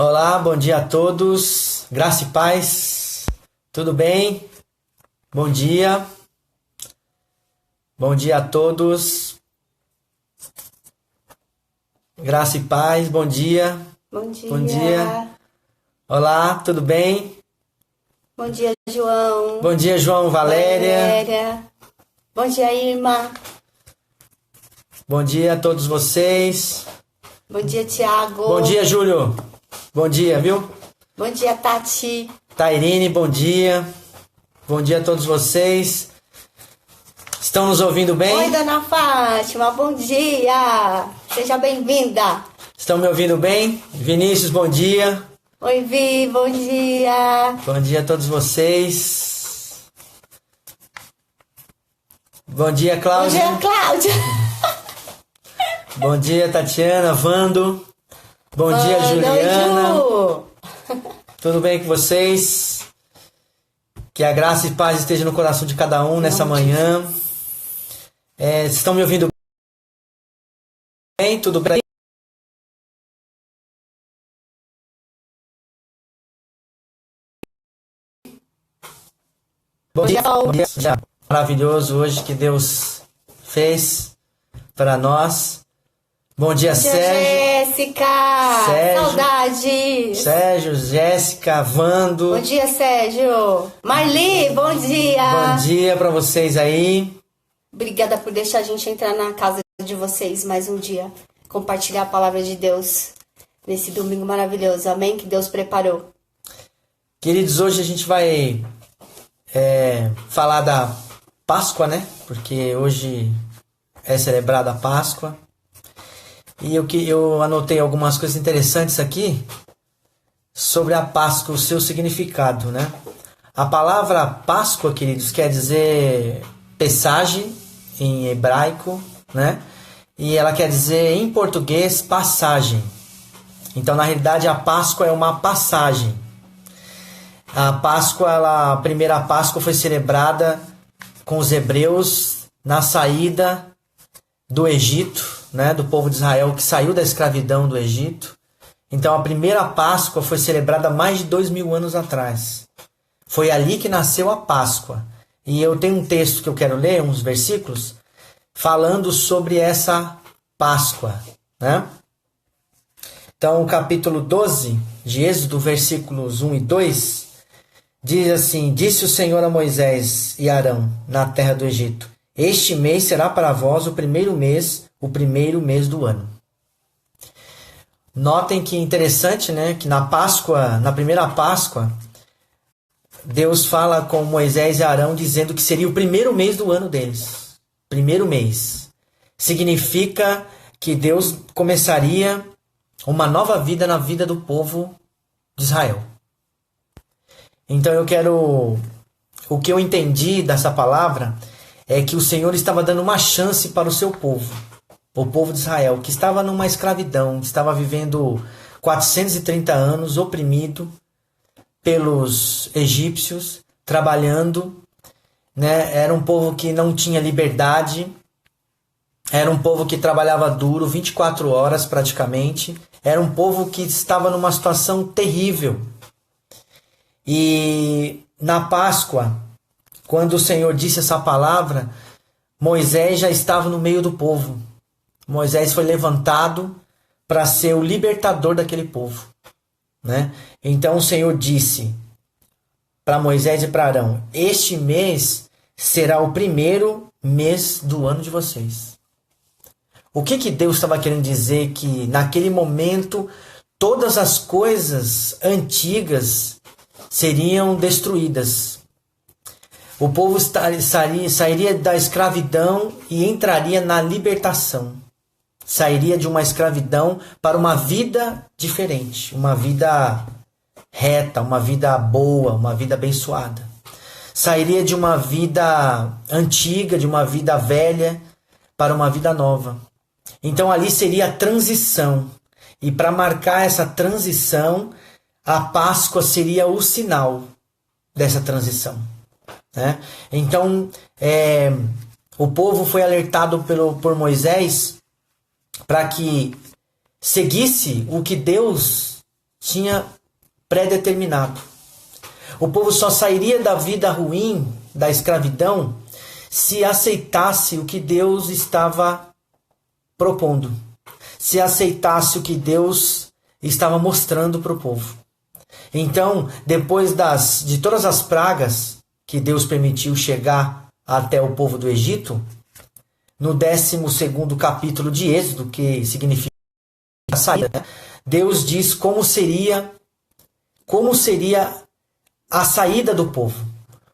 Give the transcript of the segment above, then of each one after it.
Olá, bom dia a todos. Graça e paz. Tudo bem? Bom dia. Bom dia a todos. Graça e paz. Bom dia. Bom dia. Bom dia. Olá, tudo bem? Bom dia, João. Bom dia, João, Valéria. Bom dia, Irma. Bom dia a todos vocês. Bom dia, Tiago. Bom dia, Júlio. Bom dia, viu? Bom dia, Tati. Tairine, bom dia. Bom dia a todos vocês. Estão nos ouvindo bem? Oi, dona Fátima, bom dia. Seja bem-vinda. Estão me ouvindo bem? Vinícius, bom dia. Oi, Vi, bom dia. Bom dia a todos vocês. Bom dia, Bom Cláudia. dia, Cláudia. Bom dia, Tatiana, Vando. Bom dia, Juliana. Oi, Ju. Tudo bem com vocês? Que a graça e paz esteja no coração de cada um nessa manhã. Vocês estão me ouvindo bem? Tudo bem? Bom dia, maravilhoso hoje que Deus fez para nós. Bom dia, Bom dia, Sérgio. Jéssica. Saudade. Sérgio, Jéssica, Vando. Bom dia, Sérgio. Marli, bom dia. Bom dia para vocês aí. Obrigada por deixar a gente entrar na casa de vocês mais um dia. Compartilhar a palavra de Deus nesse domingo maravilhoso. Amém? Que Deus preparou. Queridos, hoje a gente vai falar da Páscoa, né? Porque hoje é celebrada a Páscoa. E eu anotei algumas coisas interessantes aqui sobre a Páscoa, o seu significado, né? A palavra Páscoa, queridos, quer dizer pesagem em hebraico, né? E ela quer dizer em português passagem. Então, na realidade, a Páscoa é uma passagem. A Páscoa, a primeira Páscoa foi celebrada com os hebreus na saída do Egito, né, do povo de Israel que saiu da escravidão do Egito. Então a primeira Páscoa foi celebrada há mais de 2000 anos atrás. Foi ali que nasceu a Páscoa. E eu tenho um texto que eu quero ler, uns versículos, falando sobre essa Páscoa, né? Então o capítulo 12 de Êxodo, versículos 1 e 2, diz assim: Disse o Senhor a Moisés e Arão na terra do Egito: Este mês será para vós o primeiro mês do ano. Notem que interessante, né? Que na Páscoa, na primeira Páscoa, Deus fala com Moisés e Arão dizendo que seria o primeiro mês do ano deles. Primeiro mês. Significa que Deus começaria uma nova vida na vida do povo de Israel. Então o que eu entendi dessa palavra é que o Senhor estava dando uma chance para o seu povo, o povo de Israel, que estava numa escravidão, que estava vivendo 430 anos oprimido pelos egípcios, trabalhando, né? Era um povo que não tinha liberdade, era um povo que trabalhava duro, 24 horas praticamente, era um povo que estava numa situação terrível. E na Páscoa, quando o Senhor disse essa palavra, Moisés já estava no meio do povo. Moisés foi levantado para ser o libertador daquele povo, né? Então o Senhor disse para Moisés e para Arão: Este mês será o primeiro mês do ano de vocês. O que Deus estava querendo dizer? Que naquele momento todas as coisas antigas seriam destruídas. O povo sairia da escravidão e entraria na libertação. Sairia de uma escravidão para uma vida diferente, uma vida reta, uma vida boa, uma vida abençoada. Sairia de uma vida antiga, de uma vida velha, para uma vida nova. Então ali seria a transição. E para marcar essa transição, a Páscoa seria o sinal dessa transição, né? Então, o povo foi alertado por Moisés para que seguisse o que Deus tinha pré-determinado. O povo só sairia da vida ruim, da escravidão, se aceitasse o que Deus estava propondo. Se aceitasse o que Deus estava mostrando para o povo. Então, depois de todas as pragas que Deus permitiu chegar até o povo do Egito, no 12º capítulo de Êxodo, que significa a saída, né? Deus diz como seria a saída do povo.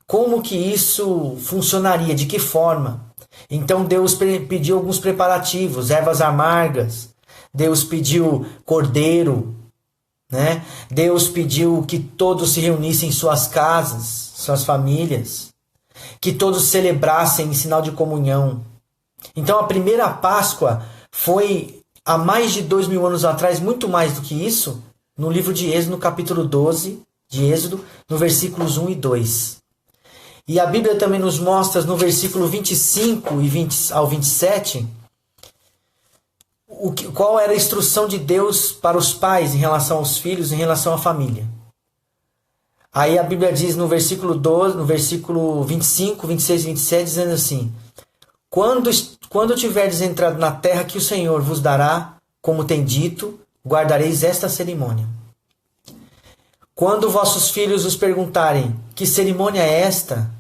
Como que isso funcionaria, de que forma. Então Deus pediu alguns preparativos, ervas amargas, Deus pediu cordeiro, né? Deus pediu que todos se reunissem em suas casas, suas famílias, que todos celebrassem em sinal de comunhão. Então a primeira Páscoa foi há mais de 2000 anos atrás, muito mais do que isso, no livro de Êxodo, no capítulo 12 de Êxodo, no versículos 1 e 2. E a Bíblia também nos mostra no versículo 25 e 20 ao 27, qual era a instrução de Deus para os pais em relação aos filhos, em relação à família. Aí a Bíblia diz no versículo 12, no versículo 25, 26 e 27, dizendo assim: Quando tiverdes entrado na terra que o Senhor vos dará, como tem dito, guardareis esta cerimônia. Quando vossos filhos os perguntarem: que cerimônia é esta?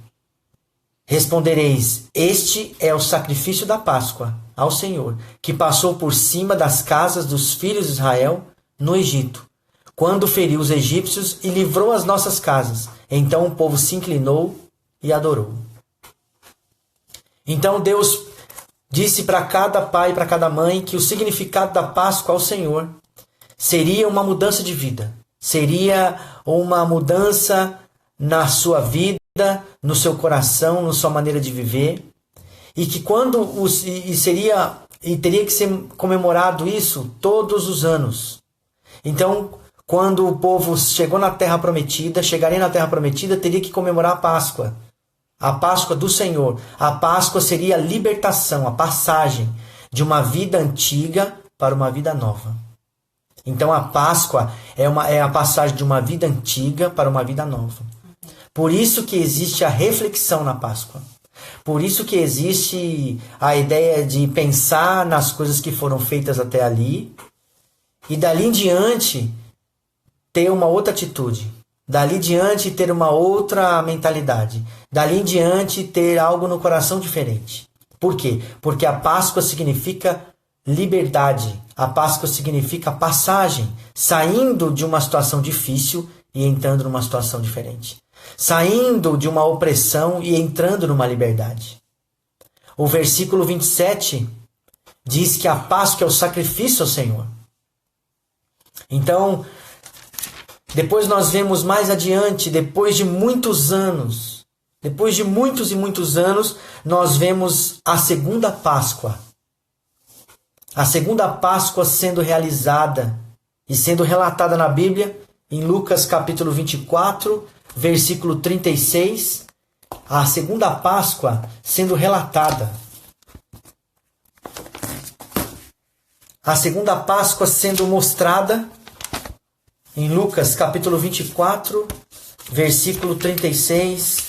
Respondereis: este é o sacrifício da Páscoa ao Senhor, que passou por cima das casas dos filhos de Israel no Egito, quando feriu os egípcios e livrou as nossas casas. Então o povo se inclinou e adorou. Então Deus disse para cada pai e para cada mãe que o significado da Páscoa ao Senhor seria uma mudança de vida. Seria uma mudança na sua vida, no seu coração, na sua maneira de viver. E que teria que ser comemorado isso todos os anos. Então, quando o povo chegou na Terra Prometida, chegaria na Terra Prometida, teria que comemorar a Páscoa. A Páscoa do Senhor. A Páscoa seria a libertação, a passagem de uma vida antiga para uma vida nova. Então a Páscoa é a passagem de uma vida antiga para uma vida nova. Por isso que existe a reflexão na Páscoa. Por isso que existe a ideia de pensar nas coisas que foram feitas até ali e dali em diante ter uma outra atitude. Dali em diante ter uma outra mentalidade. Dali em diante ter algo no coração diferente. Por quê? Porque a Páscoa significa liberdade. A Páscoa significa passagem, saindo de uma situação difícil e entrando numa situação diferente. Saindo de uma opressão e entrando numa liberdade. O versículo 27 diz que a Páscoa é o sacrifício ao Senhor. Então, depois nós vemos mais adiante, depois de muitos anos, depois de muitos e muitos anos, nós vemos a segunda Páscoa. A segunda Páscoa sendo realizada e sendo relatada na Bíblia, em Lucas capítulo 24, versículo 36, a segunda Páscoa sendo relatada. A segunda Páscoa sendo mostrada em Lucas capítulo 24, versículo 36.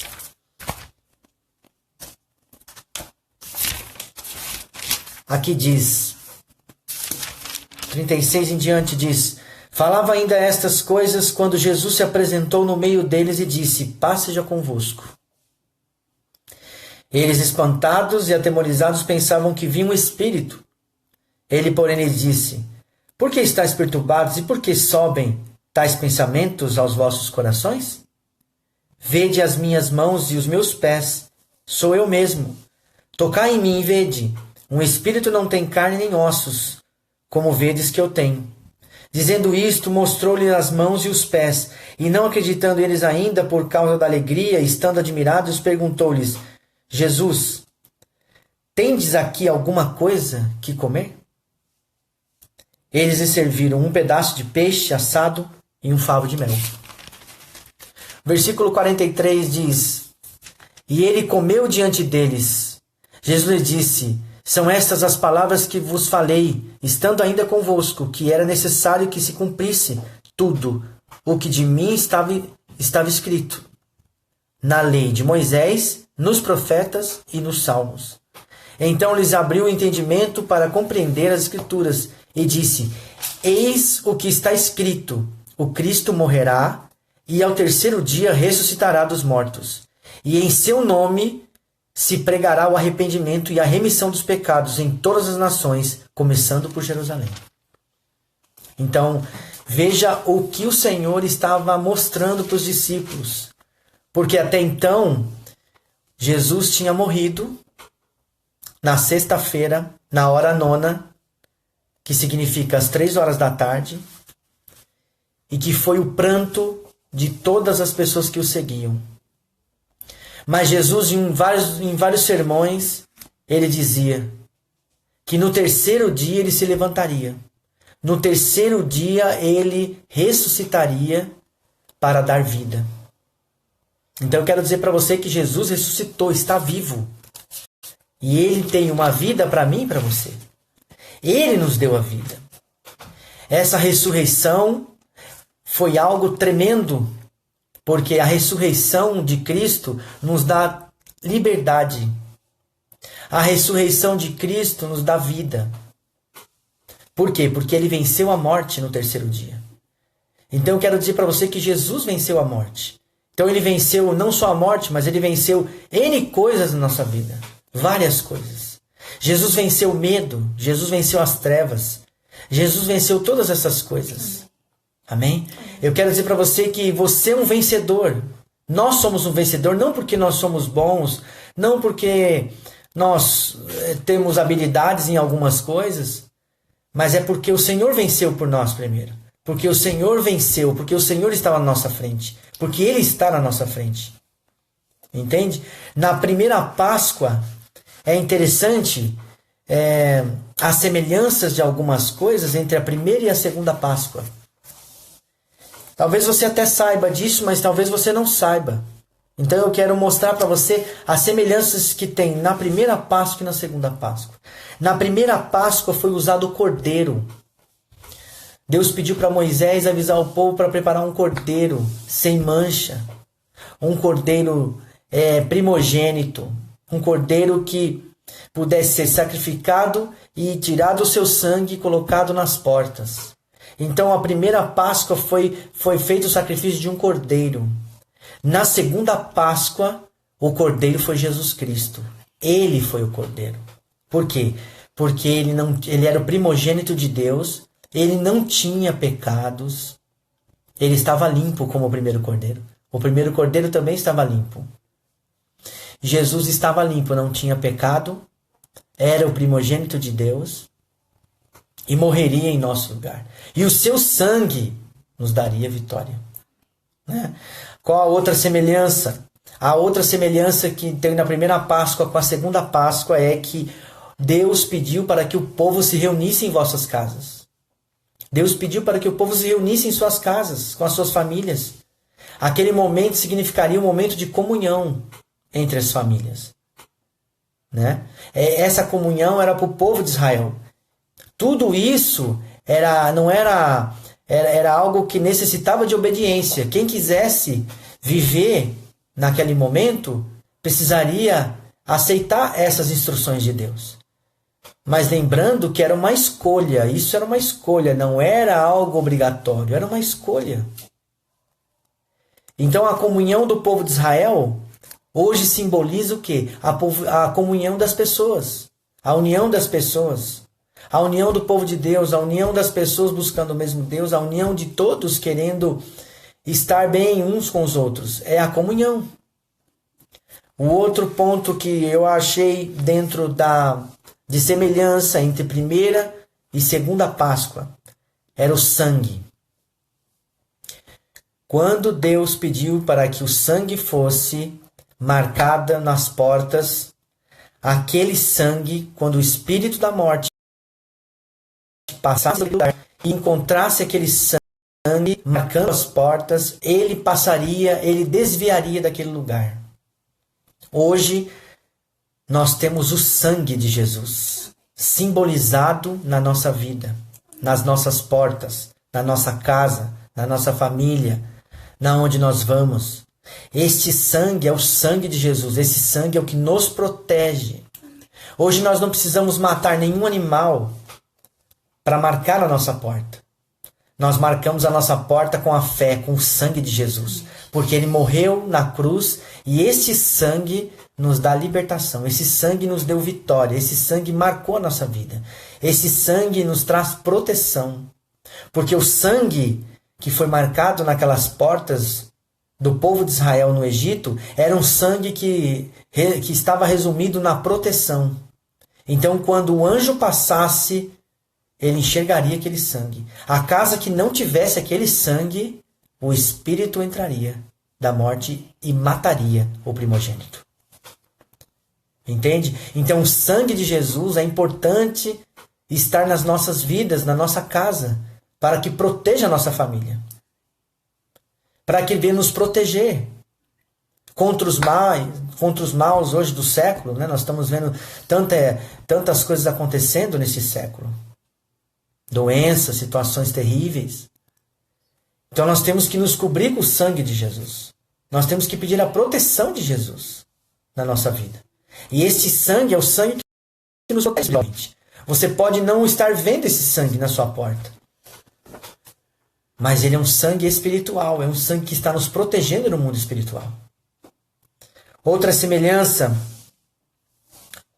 Aqui diz, 36 em diante diz: falava ainda estas coisas quando Jesus se apresentou no meio deles e disse: paz seja convosco. Eles, espantados e atemorizados, pensavam que via um espírito. Ele, porém, lhes disse: por que estáis perturbados e por que sobem tais pensamentos aos vossos corações? Vede as minhas mãos e os meus pés, sou eu mesmo. Tocai em mim e vede. Um espírito não tem carne nem ossos, como vedes que eu tenho. Dizendo isto, mostrou-lhe as mãos e os pés, e não acreditando eles ainda por causa da alegria, estando admirados, perguntou-lhes: Jesus, tendes aqui alguma coisa que comer? Eles lhe serviram um pedaço de peixe assado e um favo de mel. Versículo 43 diz: e ele comeu diante deles. Jesus lhe disse: são estas as palavras que vos falei, estando ainda convosco, que era necessário que se cumprisse tudo o que de mim estava escrito na lei de Moisés, nos profetas e nos salmos. Então lhes abriu o entendimento para compreender as Escrituras e disse: Eis o que está escrito: o Cristo morrerá e ao terceiro dia ressuscitará dos mortos. E em seu nome se pregará o arrependimento e a remissão dos pecados em todas as nações, começando por Jerusalém. Então, veja o que o Senhor estava mostrando para os discípulos. Porque até então, Jesus tinha morrido na sexta-feira, na hora nona, que significa as 3 horas da tarde, e que foi o pranto de todas as pessoas que o seguiam. Mas Jesus, em vários sermões, ele dizia que no terceiro dia ele se levantaria. No terceiro dia ele ressuscitaria para dar vida. Então eu quero dizer para você que Jesus ressuscitou, está vivo. E ele tem uma vida para mim e para você. Ele nos deu a vida. Essa ressurreição foi algo tremendo, porque a ressurreição de Cristo nos dá liberdade. A ressurreição de Cristo nos dá vida. Por quê? Porque ele venceu a morte no terceiro dia. Então eu quero dizer para você que Jesus venceu a morte. Então ele venceu não só a morte, mas ele venceu N coisas na nossa vida. Várias coisas. Jesus venceu o medo. Jesus venceu as trevas. Jesus venceu todas essas coisas. Amém? Eu quero dizer para você que você é um vencedor. Nós somos um vencedor não porque nós somos bons, não porque nós temos habilidades em algumas coisas, mas é porque o Senhor venceu por nós primeiro. Porque o Senhor venceu, porque o Senhor estava na nossa frente. Porque Ele está na nossa frente. Entende? Na primeira Páscoa, é interessante as semelhanças de algumas coisas entre a primeira e a segunda Páscoa. Talvez você até saiba disso, mas talvez você não saiba. Então eu quero mostrar para você as semelhanças que tem na primeira Páscoa e na segunda Páscoa. Na primeira Páscoa foi usado o cordeiro. Deus pediu para Moisés avisar o povo para preparar um cordeiro sem mancha. Um cordeiro primogênito. Um cordeiro que pudesse ser sacrificado e tirado o seu sangue e colocado nas portas. Então a primeira Páscoa foi feito o sacrifício de um cordeiro. Na segunda Páscoa, o cordeiro foi Jesus Cristo. Ele foi o cordeiro. Por quê? Porque ele era o primogênito de Deus, ele não tinha pecados, ele estava limpo como o primeiro cordeiro. O primeiro cordeiro também estava limpo. Jesus estava limpo, não tinha pecado, era o primogênito de Deus e morreria em nosso lugar. E o seu sangue nos daria vitória. Né? Qual a outra semelhança? A outra semelhança que tem na primeira Páscoa com a segunda Páscoa é que Deus pediu para que o povo se reunisse em vossas casas. Deus pediu para que o povo se reunisse em suas casas, com as suas famílias. Aquele momento significaria um momento de comunhão entre as famílias. Né? Essa comunhão era para o povo de Israel. Tudo isso era algo que necessitava de obediência. Quem quisesse viver naquele momento precisaria aceitar essas instruções de Deus. Mas lembrando que era uma escolha, isso era uma escolha, não era algo obrigatório, era uma escolha. Então a comunhão do povo de Israel hoje simboliza o quê? A comunhão das pessoas, a união das pessoas, a união do povo de Deus, a união das pessoas buscando o mesmo Deus, a união de todos querendo estar bem uns com os outros, é a comunhão. O outro ponto que eu achei dentro de semelhança entre primeira e segunda Páscoa era o sangue. Quando Deus pediu para que o sangue fosse marcado nas portas, aquele sangue, quando o espírito da morte passasse pelo lugar e encontrasse aquele sangue marcando as portas, ele desviaria daquele lugar. Hoje, nós temos o sangue de Jesus simbolizado na nossa vida, nas nossas portas, na nossa casa, na nossa família, na onde nós vamos. Este sangue é o sangue de Jesus. Esse sangue é o que nos protege. Hoje nós não precisamos matar nenhum animal para marcar a nossa porta. Nós marcamos a nossa porta com a fé, com o sangue de Jesus. Porque Ele morreu na cruz e esse sangue nos dá libertação. Esse sangue nos deu vitória. Esse sangue marcou a nossa vida. Esse sangue nos traz proteção. Porque o sangue que foi marcado naquelas portas do povo de Israel no Egito era um sangue que estava resumido na proteção. Então, quando o anjo passasse, ele enxergaria aquele sangue. A casa que não tivesse aquele sangue, o espírito entraria da morte e mataria o primogênito. Entende? Então, o sangue de Jesus é importante estar nas nossas vidas, na nossa casa, para que proteja a nossa família. Para que venha nos proteger contra os maus hoje do século, né? Nós estamos vendo tantas coisas acontecendo nesse século. Doenças, situações terríveis. Então nós temos que nos cobrir com o sangue de Jesus. Nós temos que pedir a proteção de Jesus na nossa vida. E esse sangue é o sangue que nos protege. Você pode não estar vendo esse sangue na sua porta. Mas ele é um sangue espiritual, é um sangue que está nos protegendo no mundo espiritual. Outra semelhança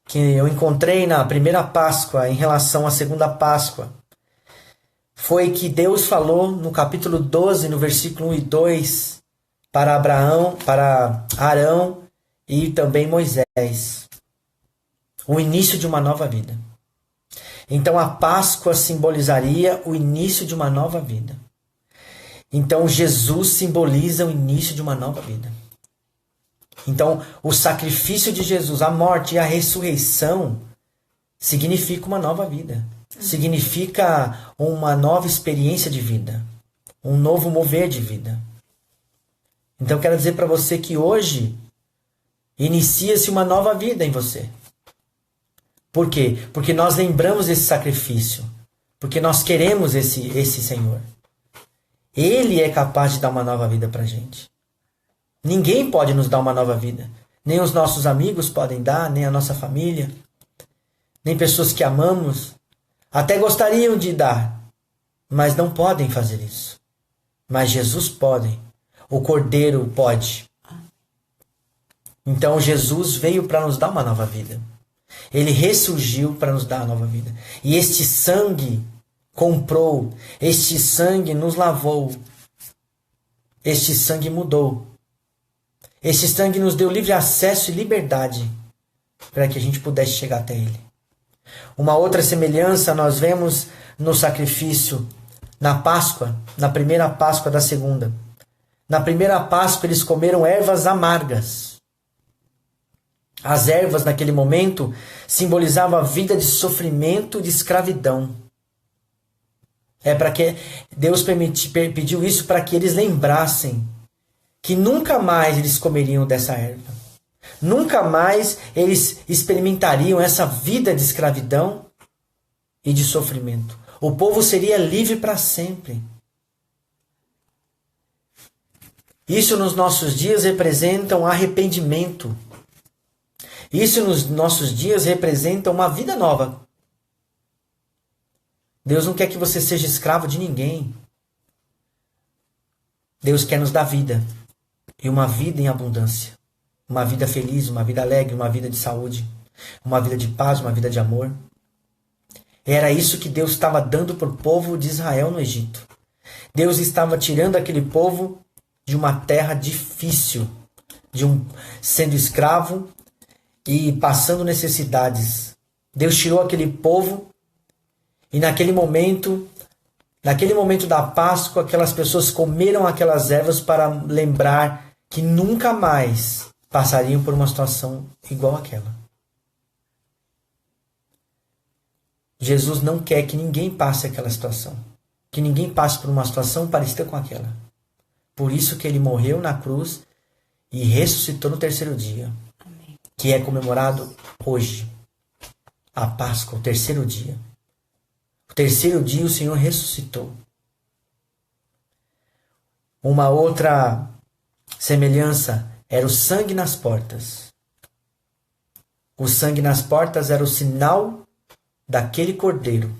que eu encontrei na primeira Páscoa em relação à segunda Páscoa foi que Deus falou no capítulo 12, no versículo 1 e 2, para Arão e também Moisés. O início de uma nova vida. Então a Páscoa simbolizaria o início de uma nova vida. Então Jesus simboliza o início de uma nova vida. Então o sacrifício de Jesus, a morte e a ressurreição significa uma nova vida. Significa uma nova experiência de vida. Um novo mover de vida. Então eu quero dizer para você que hoje inicia-se uma nova vida em você. Por quê? Porque nós lembramos desse sacrifício. Porque nós queremos esse Senhor. Ele é capaz de dar uma nova vida para a gente. Ninguém pode nos dar uma nova vida. Nem os nossos amigos podem dar, nem a nossa família. Nem pessoas que amamos. Até gostariam de dar, mas não podem fazer isso. Mas Jesus pode. O Cordeiro pode. Então Jesus veio para nos dar uma nova vida. Ele ressurgiu para nos dar uma nova vida. E este sangue comprou, este sangue nos lavou, este sangue mudou. Este sangue nos deu livre acesso e liberdade para que a gente pudesse chegar até Ele. Uma outra semelhança nós vemos no sacrifício na Páscoa, na primeira Páscoa da segunda. Na primeira Páscoa eles comeram ervas amargas. As ervas naquele momento simbolizavam a vida de sofrimento e de escravidão. É para que Deus pediu isso para que eles lembrassem que nunca mais eles comeriam dessa erva. Nunca mais eles experimentariam essa vida de escravidão e de sofrimento. O povo seria livre para sempre. Isso nos nossos dias representa um arrependimento. Isso nos nossos dias representa uma vida nova. Deus não quer que você seja escravo de ninguém. Deus quer nos dar vida. E uma vida em abundância. Uma vida feliz, uma vida alegre, uma vida de saúde. Uma vida de paz, uma vida de amor. Era isso que Deus estava dando para o povo de Israel no Egito. Deus estava tirando aquele povo de uma terra difícil. Sendo escravo e passando necessidades. Deus tirou aquele povo e naquele momento da Páscoa, aquelas pessoas comeram aquelas ervas para lembrar que nunca mais passariam por uma situação igual àquela. Jesus não quer que ninguém passe aquela situação. Que ninguém passe por uma situação parecida com aquela. Por isso que ele morreu na cruz e ressuscitou no terceiro dia. Amém. Que é comemorado hoje. A Páscoa, o terceiro dia. O terceiro dia o Senhor ressuscitou. Uma outra semelhança era o sangue nas portas. O sangue nas portas era o sinal daquele cordeiro.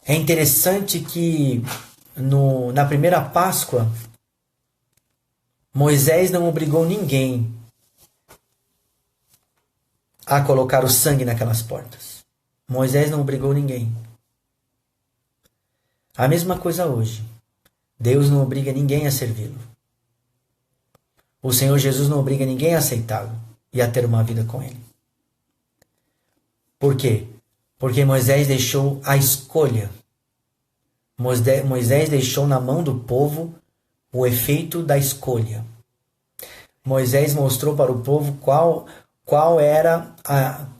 É interessante que na primeira Páscoa, Moisés não obrigou ninguém a colocar o sangue naquelas portas. Moisés não obrigou ninguém. A mesma coisa hoje. Deus não obriga ninguém a servi-lo. O Senhor Jesus não obriga ninguém a aceitá-lo e a ter uma vida com ele. Por quê? Porque Moisés deixou a escolha. Moisés deixou na mão do povo o efeito da escolha. Moisés mostrou para o povo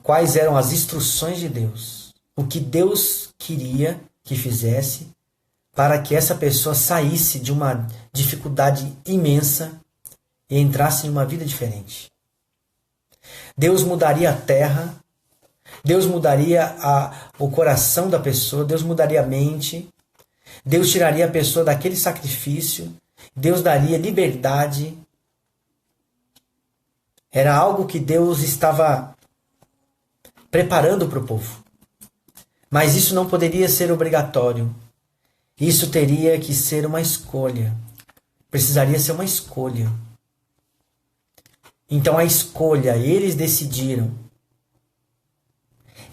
quais eram as instruções de Deus. O que Deus queria que fizesse para que essa pessoa saísse de uma dificuldade imensa e entrasse em uma vida diferente. Deus mudaria a terra, Deus mudaria o coração da pessoa, Deus mudaria a mente, Deus tiraria a pessoa daquele sacrifício, Deus daria liberdade. Era algo que Deus estava preparando para o povo. Mas isso não poderia ser obrigatório. Isso teria que ser uma escolha. Precisaria ser uma escolha. Então a escolha, eles decidiram.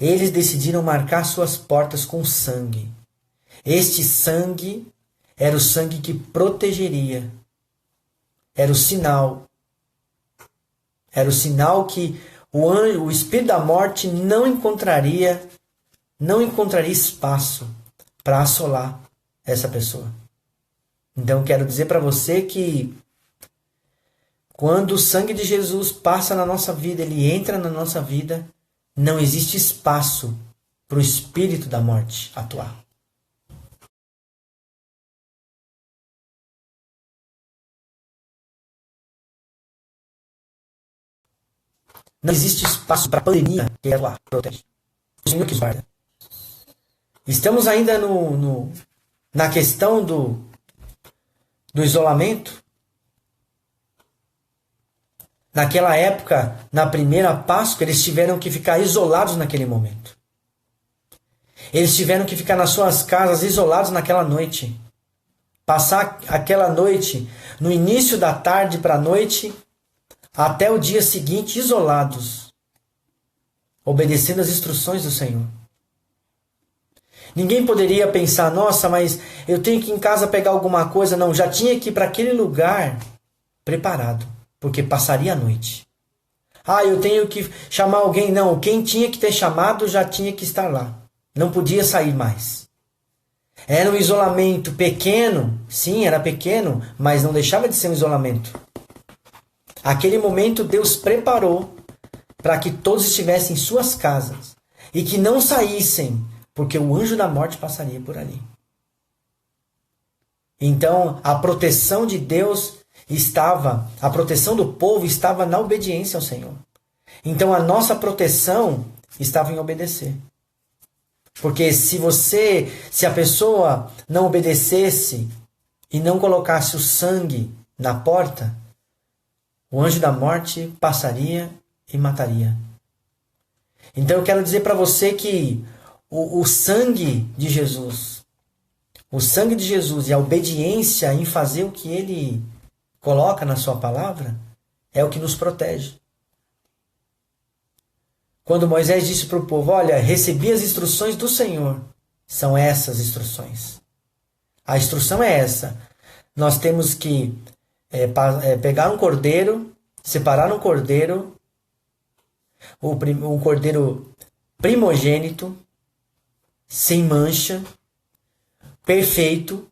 Eles decidiram marcar suas portas com sangue. Este sangue era o sangue que protegeria. Era o sinal. Era o sinal que o espírito da morte não encontraria espaço para assolar essa pessoa. Então quero dizer para você que quando o sangue de Jesus passa na nossa vida, ele entra na nossa vida, não existe espaço para o espírito da morte atuar. Não existe espaço para a pandemia que ela protege. O Senhor que guarda. Estamos ainda na questão do isolamento. Naquela época, na primeira Páscoa, eles tiveram que ficar isolados naquele momento. Eles tiveram que ficar nas suas casas isolados naquela noite. Passar aquela noite, no início da tarde para a noite, até o dia seguinte, isolados, obedecendo as instruções do Senhor. Ninguém poderia pensar, nossa, mas eu tenho que ir em casa pegar alguma coisa. Não, já tinha que ir para aquele lugar preparado, porque passaria a noite. Eu tenho que chamar alguém. Não, quem tinha que ter chamado já tinha que estar lá. Não podia sair mais. Era um isolamento pequeno, sim, era pequeno, mas não deixava de ser um isolamento. Aquele momento Deus preparou para que todos estivessem em suas casas e que não saíssem, porque o anjo da morte passaria por ali. Então, a proteção de Deus a proteção do povo estava na obediência ao Senhor. Então, a nossa proteção estava em obedecer. Porque se a pessoa não obedecesse e não colocasse o sangue na porta, o anjo da morte passaria e mataria. Então eu quero dizer para você que o sangue de Jesus e a obediência em fazer o que ele coloca na sua palavra é o que nos protege. Quando Moisés disse para o povo, olha, recebi as instruções do Senhor, são essas instruções. A instrução é essa. Nós temos que pegar um cordeiro, separar um cordeiro, um cordeiro primogênito, sem mancha, perfeito,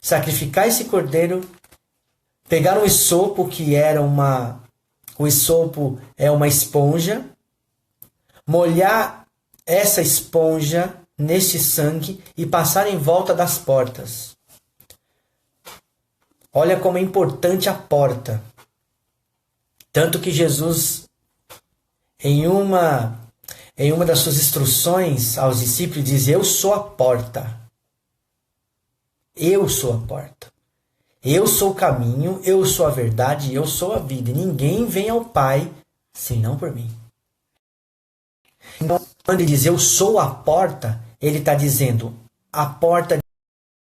sacrificar esse cordeiro, pegar um esopo, o esopo é uma esponja, molhar essa esponja neste sangue e passar em volta das portas. Olha como é importante a porta. Tanto que Jesus, em uma das suas instruções aos discípulos, diz, eu sou a porta. Eu sou a porta. Eu sou o caminho, eu sou a verdade, eu sou a vida. E ninguém vem ao Pai senão por mim. Então, quando ele diz eu sou a porta, ele está dizendo a porta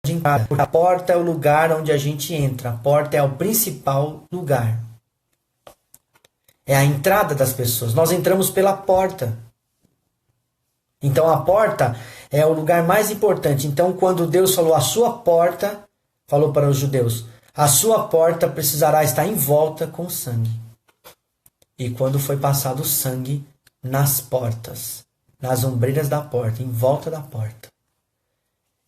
de entrada. A porta é o lugar onde a gente entra. A porta é o principal lugar. É a entrada das pessoas. Nós entramos pela porta. Então a porta é o lugar mais importante. Então quando Deus falou a sua porta, falou para os judeus, a sua porta precisará estar em volta com sangue. E quando foi passado o sangue nas portas, nas ombreiras da porta, em volta da porta.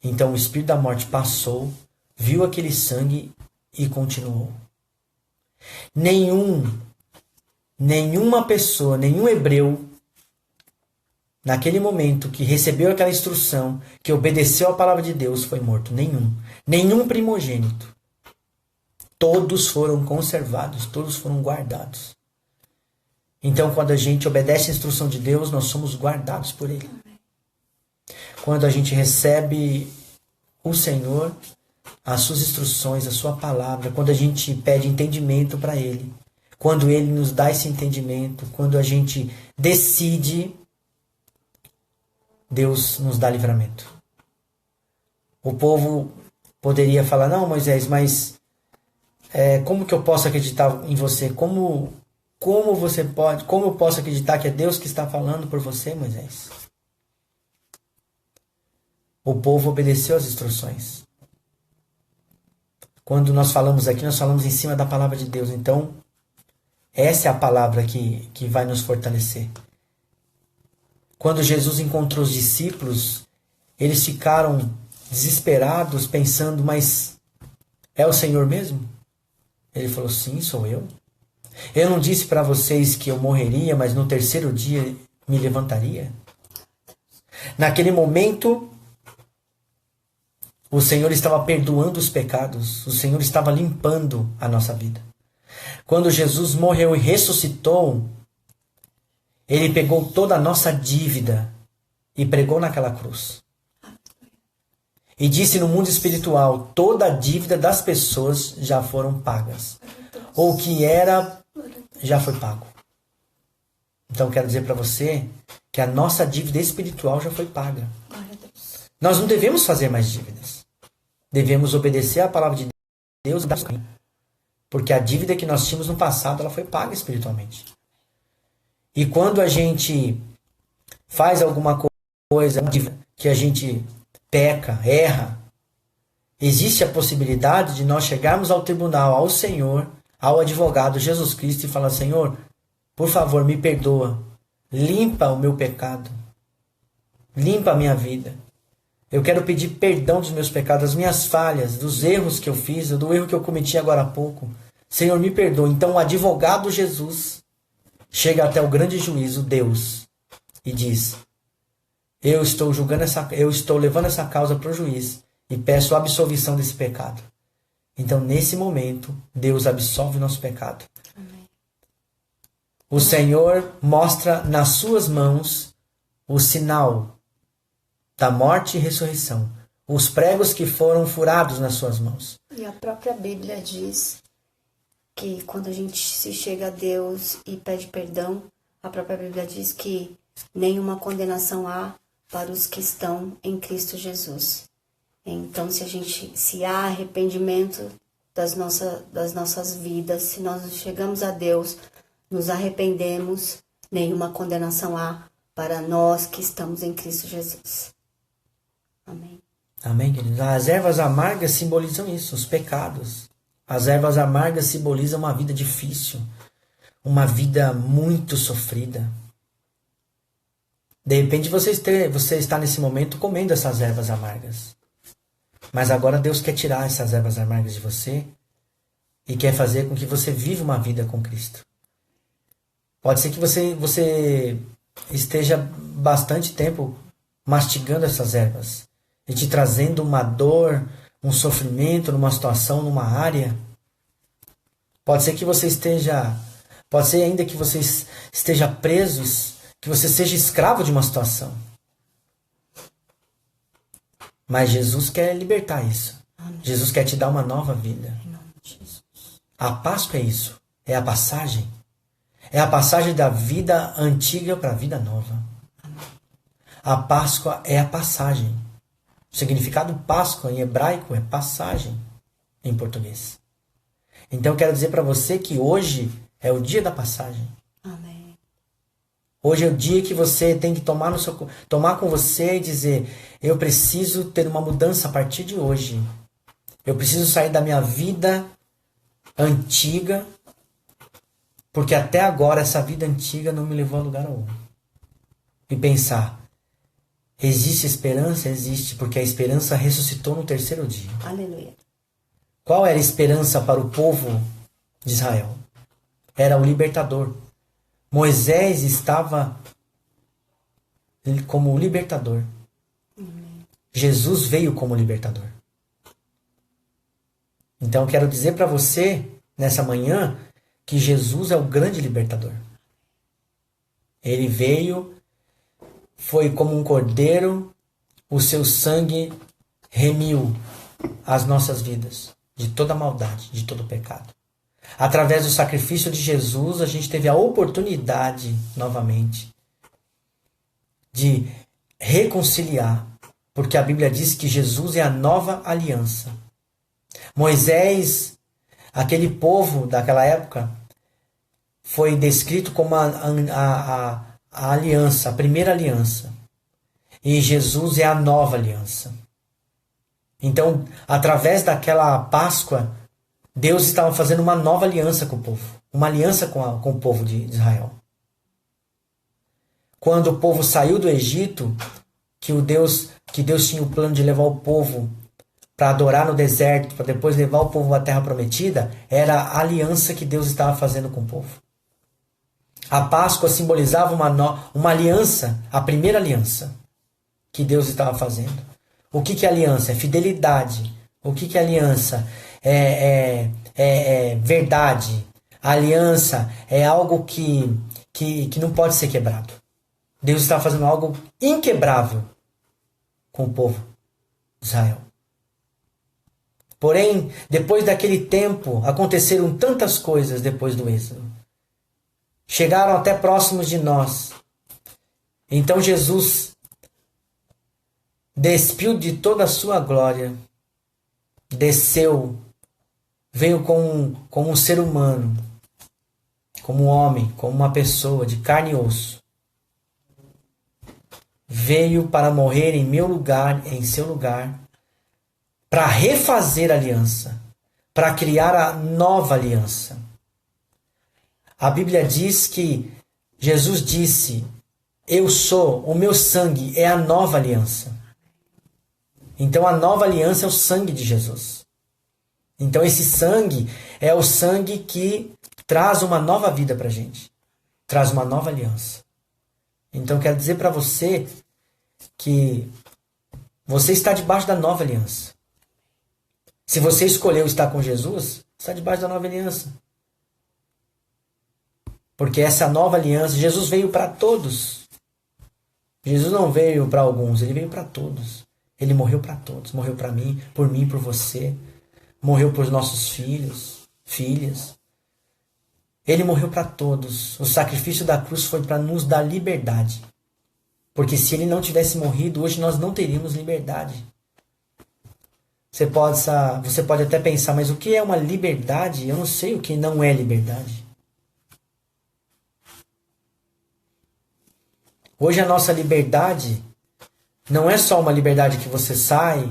Então o espírito da morte passou, viu aquele sangue e continuou. Nenhuma pessoa, nenhum hebreu, naquele momento que recebeu aquela instrução, que obedeceu à palavra de Deus, foi morto. Nenhum primogênito. Todos foram conservados, todos foram guardados. Então, quando a gente obedece a instrução de Deus, nós somos guardados por Ele. Quando a gente recebe o Senhor, as suas instruções, a sua palavra, quando a gente pede entendimento para Ele, quando Ele nos dá esse entendimento, quando a gente decide, Deus nos dá livramento. O povo poderia falar, não, Moisés, mas como que eu posso acreditar em você? Como eu posso acreditar que é Deus que está falando por você, Moisés? O povo obedeceu às instruções. Quando nós falamos aqui, nós falamos em cima da palavra de Deus. Então, essa é a palavra que vai nos fortalecer. Quando Jesus encontrou os discípulos, eles ficaram desesperados, pensando, mas é o Senhor mesmo? Ele falou, sim, sou eu. Eu não disse para vocês que eu morreria, mas no terceiro dia me levantaria? Naquele momento, o Senhor estava perdoando os pecados. O Senhor estava limpando a nossa vida. Quando Jesus morreu e ressuscitou, Ele pegou toda a nossa dívida e pregou naquela cruz. E disse no mundo espiritual, toda a dívida das pessoas já foram pagas. Ou o que era, já foi pago. Então quero dizer para você que a nossa dívida espiritual já foi paga. Nós não devemos fazer mais dívidas. Devemos obedecer à palavra de Deus. Porque a dívida que nós tínhamos no passado, ela foi paga espiritualmente. E quando a gente faz alguma coisa que a gente peca, erra, existe a possibilidade de nós chegarmos ao tribunal, ao Senhor, ao advogado Jesus Cristo e falar, Senhor, por favor, me perdoa, limpa o meu pecado, limpa a minha vida. Eu quero pedir perdão dos meus pecados, das minhas falhas, dos erros que eu fiz, do erro que eu cometi agora há pouco. Senhor, me perdoa. Então o advogado Jesus chega até o grande juízo, Deus, e diz, eu estou levando essa causa para o juiz e peço a absolvição desse pecado. Então, nesse momento, Deus absolve o nosso pecado. Amém. O Senhor mostra nas suas mãos o sinal da morte e ressurreição, os pregos que foram furados nas suas mãos. E a própria Bíblia diz que quando a gente se chega a Deus e pede perdão, a própria Bíblia diz que nenhuma condenação há para os que estão em Cristo Jesus. Então, se há arrependimento das nossas vidas, se nós chegamos a Deus, nos arrependemos, nenhuma condenação há para nós que estamos em Cristo Jesus. Amém. Amém, queridos. As ervas amargas simbolizam isso, os pecados. As ervas amargas simbolizam uma vida difícil, uma vida muito sofrida. De repente você está nesse momento comendo essas ervas amargas. Mas agora Deus quer tirar essas ervas amargas de você e quer fazer com que você viva uma vida com Cristo. Pode ser que você esteja bastante tempo mastigando essas ervas e te trazendo uma dor, um sofrimento numa situação, numa área. Pode ser ainda que você esteja preso, que você seja escravo de uma situação. Mas Jesus quer libertar isso. Amém. Jesus quer te dar uma nova vida. Em nome de Jesus. A Páscoa é isso. É a passagem. É a passagem da vida antiga para a vida nova. Amém. A Páscoa é a passagem. O significado Páscoa em hebraico é passagem em português. Então eu quero dizer para você que hoje é o dia da passagem. Amém. Hoje é o dia que você tem que tomar com você e dizer: eu preciso ter uma mudança a partir de hoje. Eu preciso sair da minha vida antiga, porque até agora essa vida antiga não me levou a lugar algum. E pensar: existe esperança? Existe, porque a esperança ressuscitou no terceiro dia. Aleluia. Qual era a esperança para o povo de Israel? Era o libertador. Moisés estava como libertador. Jesus veio como libertador. Então eu quero dizer para você, nessa manhã, que Jesus é o grande libertador. Ele veio, foi como um cordeiro, o seu sangue remiu as nossas vidas de toda maldade, de todo pecado. Através do sacrifício de Jesus, a gente teve a oportunidade, novamente, de reconciliar, porque a Bíblia diz que Jesus é a nova aliança. Moisés, aquele povo daquela época, foi descrito como a aliança, a primeira aliança. E Jesus é a nova aliança. Então, através daquela Páscoa, Deus estava fazendo uma nova aliança com o povo. Uma aliança com o povo de Israel. Quando o povo saiu do Egito, que Deus tinha o plano de levar o povo para adorar no deserto, para depois levar o povo à terra prometida, era a aliança que Deus estava fazendo com o povo. A Páscoa simbolizava uma aliança, a primeira aliança que Deus estava fazendo. O que é aliança? É fidelidade. O que é aliança? É verdade. A aliança é algo que não pode ser quebrado. Deus está fazendo algo inquebrável com o povo de Israel. Porém, depois daquele tempo, aconteceram tantas coisas depois do Êxodo. Chegaram até próximos de nós. Então Jesus despiu de toda a sua glória, desceu, veio como um ser humano, como um homem, como uma pessoa de carne e osso. Veio para morrer em meu lugar, em seu lugar, para refazer a aliança, para criar a nova aliança. A Bíblia diz que Jesus disse: eu sou, o meu sangue é a nova aliança. Então a nova aliança é o sangue de Jesus. Então esse sangue é o sangue que traz uma nova vida para a gente. Traz uma nova aliança. Então quero dizer para você que você está debaixo da nova aliança. Se você escolheu estar com Jesus, está debaixo da nova aliança. Porque essa nova aliança, Jesus veio para todos. Jesus não veio para alguns, ele veio para todos. Ele morreu para todos, morreu para mim, por você. Morreu por nossos filhos, filhas. Ele morreu para todos. O sacrifício da cruz foi para nos dar liberdade. Porque se ele não tivesse morrido, hoje nós não teríamos liberdade. Você pode até pensar, mas o que é uma liberdade? Eu não sei o que não é liberdade. Hoje a nossa liberdade não é só uma liberdade que você sai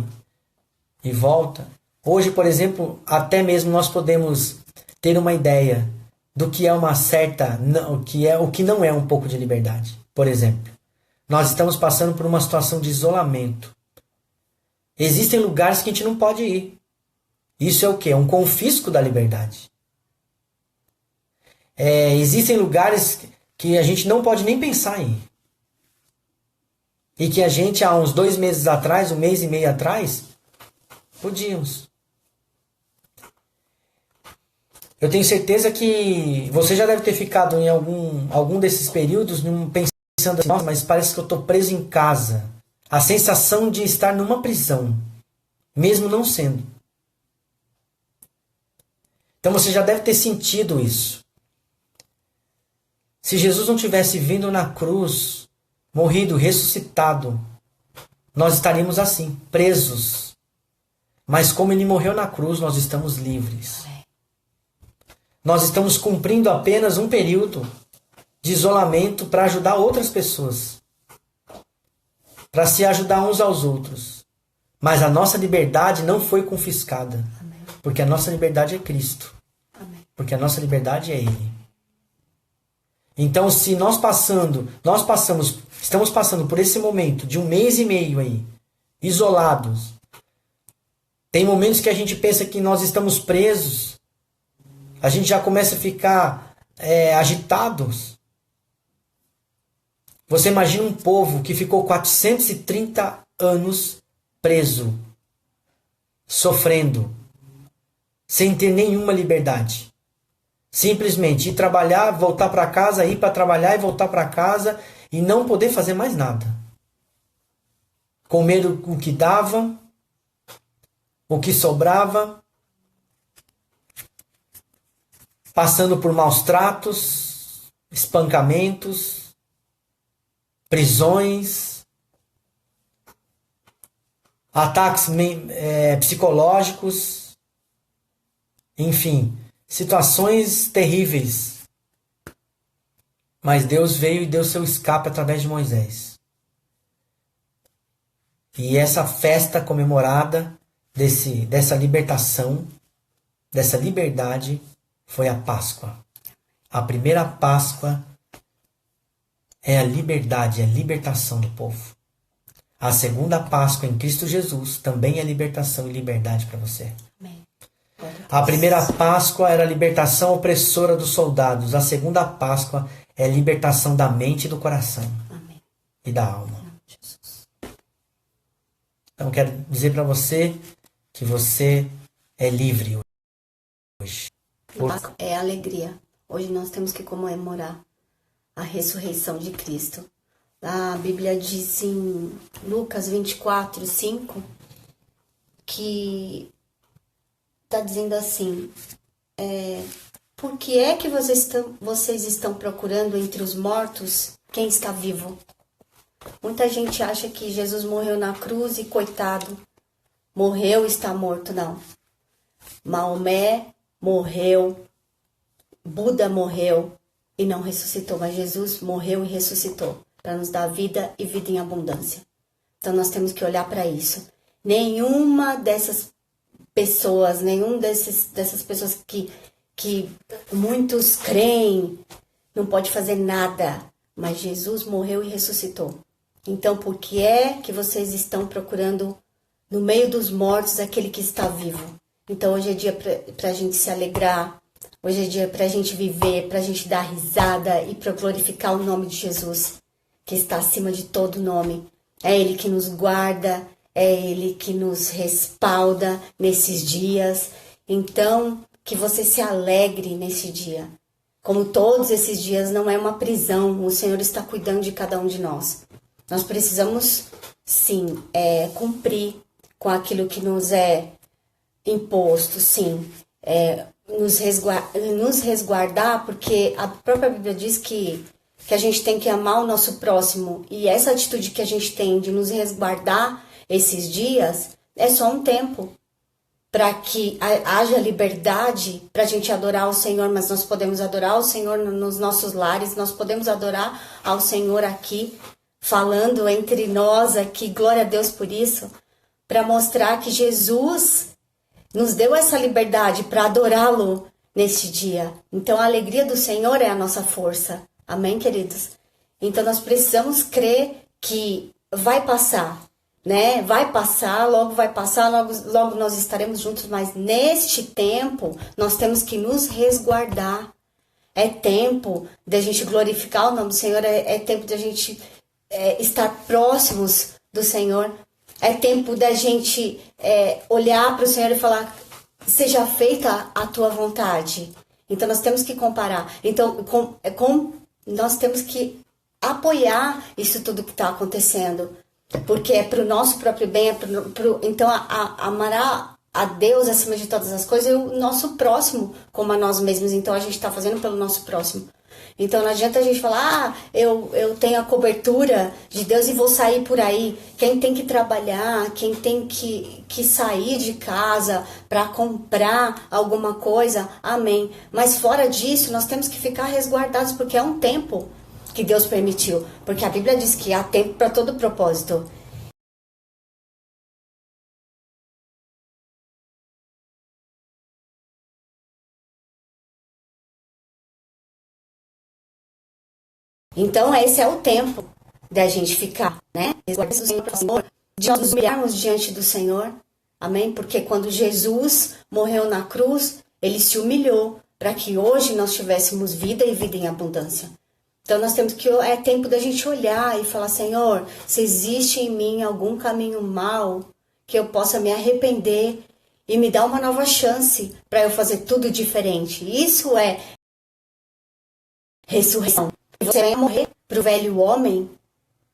e volta. Hoje, por exemplo, até mesmo nós podemos ter uma ideia do que é uma certa, o que não é um pouco de liberdade. Por exemplo, nós estamos passando por uma situação de isolamento. Existem lugares que a gente não pode ir. Isso é o quê? É um confisco da liberdade. Existem lugares que a gente não pode nem pensar em ir. E que a gente, há uns 2 meses atrás, 1 mês e meio atrás, podíamos. Eu tenho certeza que você já deve ter ficado em algum desses períodos pensando assim: nossa, mas parece que eu estou preso em casa. A sensação de estar numa prisão, mesmo não sendo. Então você já deve ter sentido isso. Se Jesus não tivesse vindo na cruz, morrido, ressuscitado, nós estaríamos assim, presos. Mas como ele morreu na cruz, nós estamos livres. Nós estamos cumprindo apenas um período de isolamento para ajudar outras pessoas. Para se ajudar uns aos outros. Mas a nossa liberdade não foi confiscada. Amém. Porque a nossa liberdade é Cristo. Amém. Porque a nossa liberdade é Ele. Então, se estamos passando por esse momento de 1 mês e meio aí, isolados. Tem momentos que a gente pensa que nós estamos presos. A gente já começa a ficar agitados. Você imagina um povo que ficou 430 anos preso, sofrendo, sem ter nenhuma liberdade. Simplesmente ir trabalhar, voltar para casa, ir para trabalhar e voltar para casa e não poder fazer mais nada. Comer o que dava, o que sobrava, passando por maus tratos, espancamentos, prisões, ataques psicológicos, enfim, situações terríveis. Mas Deus veio e deu seu escape através de Moisés. E essa festa comemorada dessa libertação, dessa liberdade, foi a Páscoa. A primeira Páscoa é a liberdade, é a libertação do povo. A segunda Páscoa em Cristo Jesus também é libertação e liberdade para você. Amém. A primeira Páscoa era a libertação opressora dos soldados. A segunda Páscoa é a libertação da mente e do coração. Amém. E da alma. Jesus. Então quero dizer para você que você é livre hoje. Páscoa é alegria. Hoje nós temos que comemorar a ressurreição de Cristo. A Bíblia diz em Lucas 24, 5, que está dizendo assim, por que é que vocês estão procurando entre os mortos quem está vivo? Muita gente acha que Jesus morreu na cruz e coitado, morreu e está morto. Não. Maomé morreu, Buda morreu e não ressuscitou, mas Jesus morreu e ressuscitou para nos dar vida e vida em abundância. Então nós temos que olhar para isso. Nenhuma dessas pessoas, dessas pessoas que muitos creem, não pode fazer nada, mas Jesus morreu e ressuscitou. Então por que é que vocês estão procurando no meio dos mortos aquele que está vivo? Então hoje é dia para a gente se alegrar, hoje é dia para a gente viver, para a gente dar risada e para glorificar o nome de Jesus, que está acima de todo nome. É Ele que nos guarda, é Ele que nos respalda nesses dias. Então, que você se alegre nesse dia. Como todos esses dias, não é uma prisão, o Senhor está cuidando de cada um de nós. Nós precisamos, sim, cumprir com aquilo que nos é imposto, sim, nos resguardar, porque a própria Bíblia diz que a gente tem que amar o nosso próximo, e essa atitude que a gente tem de nos resguardar esses dias é só um tempo para que haja liberdade para a gente adorar o Senhor, mas nós podemos adorar o Senhor nos nossos lares, nós podemos adorar ao Senhor aqui, falando entre nós aqui, glória a Deus por isso, para mostrar que Jesus nos deu essa liberdade para adorá-lo neste dia. Então a alegria do Senhor é a nossa força. Amém, queridos? Então nós precisamos crer que vai passar, né? Vai passar, logo logo nós estaremos juntos, mas neste tempo nós temos que nos resguardar. É tempo de a gente glorificar o nome do Senhor, é tempo de a gente estar próximos do Senhor. É tempo da gente olhar para o Senhor e falar, seja feita a tua vontade. Então nós temos que comparar. Então nós temos que apoiar isso tudo que está acontecendo. Porque é para o nosso próprio bem. Então amará a Deus acima de todas as coisas e o nosso próximo como a nós mesmos. Então a gente está fazendo pelo nosso próximo. Então não adianta a gente falar, eu tenho a cobertura de Deus e vou sair por aí. Quem tem que trabalhar, quem tem que sair de casa para comprar alguma coisa, amém. Mas fora disso, nós temos que ficar resguardados, porque é um tempo que Deus permitiu. Porque a Bíblia diz que há tempo para todo propósito. Então, esse é o tempo da gente ficar, né? De nós nos humilharmos diante do Senhor. Amém? Porque quando Jesus morreu na cruz, ele se humilhou para que hoje nós tivéssemos vida e vida em abundância. Então, nós temos que... É tempo da gente olhar e falar, Senhor, se existe em mim algum caminho mau, que eu possa me arrepender e me dar uma nova chance para eu fazer tudo diferente. Isso é ressurreição. Você venha morrer para o velho homem,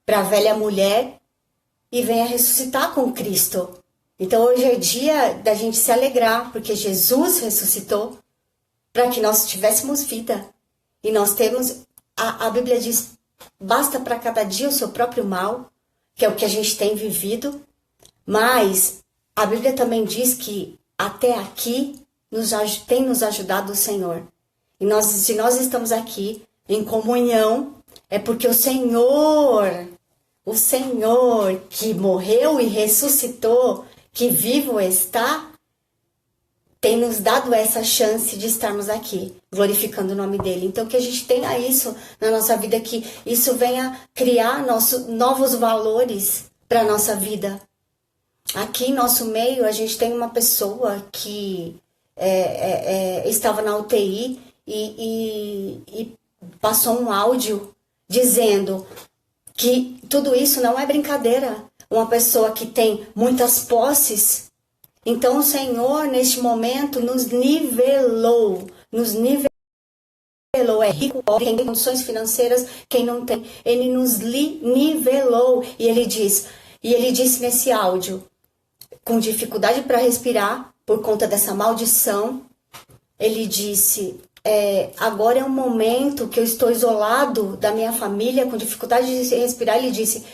para a velha mulher e venha ressuscitar com Cristo. Então hoje é dia da gente se alegrar, porque Jesus ressuscitou para que nós tivéssemos vida. E nós temos, a Bíblia diz, basta para cada dia o seu próprio mal, que é o que a gente tem vivido. Mas a Bíblia também diz que até aqui tem nos ajudado o Senhor. E se nós estamos aqui em comunhão, é porque o Senhor que morreu e ressuscitou, que vivo está, tem nos dado essa chance de estarmos aqui, glorificando o nome dele. Então, que a gente tenha isso na nossa vida, que isso venha criar novos valores para a nossa vida. Aqui em nosso meio, a gente tem uma pessoa que estava na UTI e passou um áudio dizendo que tudo isso não é brincadeira. Uma pessoa que tem muitas posses. Então o Senhor, neste momento, nos nivelou. É rico, quem tem condições financeiras, quem não tem. Ele nos nivelou. E ele disse nesse áudio, com dificuldade para respirar, por conta dessa maldição, ele disse... agora é um momento que eu estou isolado da minha família, com dificuldade de respirar. Ele disse,